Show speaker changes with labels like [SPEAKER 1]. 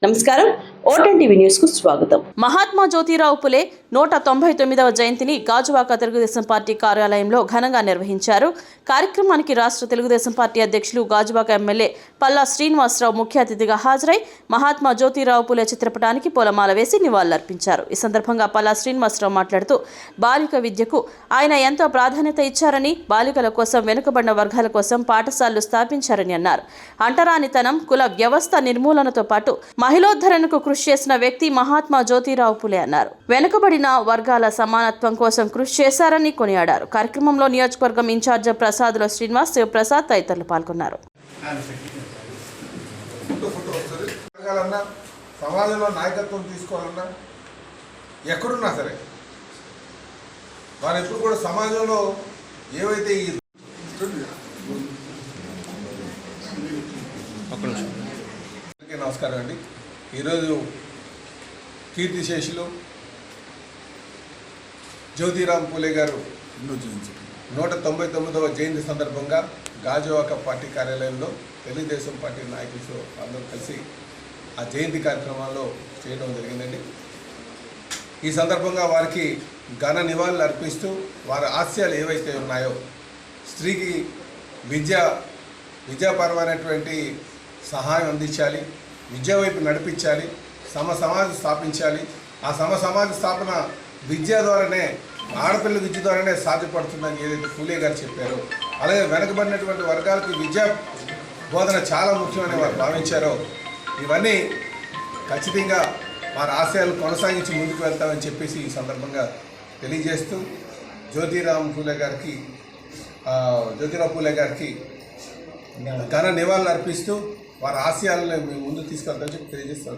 [SPEAKER 1] నమస్కారం vote on TV news కు స్వాగతం. మహాత్మా జ్యోతిరావు పులే 199వ జయంతిని గాజువాక తెలుగుదేశం పార్టీ కార్యాలయంలో ఘనంగా నిర్వహించారు. కార్యక్రమానికి రాష్ట్ర తెలుగుదేశం పార్టీ అధ్యక్షులు గాజువాక ఎమ్మెల్యే పల్లా శ్రీనివాసరావు ముఖ్య అతిథిగా హాజరై మహాత్మా జ్యోతిరావు పులే చిత్రపటానికి పూలమాల వేసి నివాళులర్పించారు. ఈ సందర్భంగా పల్లా శ్రీనివాసరావు మాట్లాడుతూ బాలిక విద్యకు ఆయన ఎంతో ప్రాధాన్యత ఇచ్చారని, బాలికల కోసం, వెనుకబడిన వర్గాల కోసం పాఠశాలలు స్థాపించారని అన్నారు. అంటరానితనం, కుల వ్యవస్థ నిర్మూలనతో పాటు మహిళోద్ధరణకు కృషి చేసిన వ్యక్తి మహాత్మా జ్యోతిరావు పులే అన్నారు. వెనుకబడిన వర్గాల సమానత్వం కోసం కృషి చేశారని కొనియాడారు. కార్యక్రమంలో నియోజకవర్గం ఇన్ఛార్జ్ ప్రసాదుల శ్రీనివాస్, శివప్రసాద్ తదితరులు పాల్గొన్నారు.
[SPEAKER 2] సమాజంలో నాయకత్వం తీసుకోవాలన్నా ఎక్కడున్నా సరే వారు ఎప్పుడు కూడా సమాజంలో ఏవైతే నమస్కారం అండి. ఈరోజు కీర్తిశేషులు జ్యోతిరావు పూలే గారు 199వ జయంతి సందర్భంగా గాజువాక పార్టీ కార్యాలయంలో తెలుగుదేశం పార్టీ నాయకులతో అందరూ కలిసి ఆ జయంతి కార్యక్రమాల్లో చేయడం జరిగిందండి. ఈ సందర్భంగా వారికి ఘన నివాళులు అర్పిస్తూ వారి ఆశయాలు ఏవైతే ఉన్నాయో, స్త్రీకి విద్యాపరమైనటువంటి సహాయం అందించాలి, విద్య వైపు నడిపించాలి, సమాజం స్థాపించాలి. ఆ సమాజ స్థాపన విద్య ద్వారానే, ఆడపిల్ల విద్య ద్వారానే సాధ్యపడుతుందని ఏదైతే పూలే గారు చెప్పారో, అలాగే వెనకబడినటువంటి వర్గాలకు విద్యా బోధన చాలా ముఖ్యమని వారు భావించారో, ఇవన్నీ ఖచ్చితంగా వారి ఆశయాలు కొనసాగించి ముందుకు వెళ్తామని చెప్పేసి ఈ సందర్భంగా తెలియజేస్తూ జ్యోతిరావు పూలే గారికి ఘన నివాళులు అర్పిస్తూ వారి ఆశయాలను మేము ముందుకు తీసుకెళ్తామని చెప్పి తెలియజేస్తాం.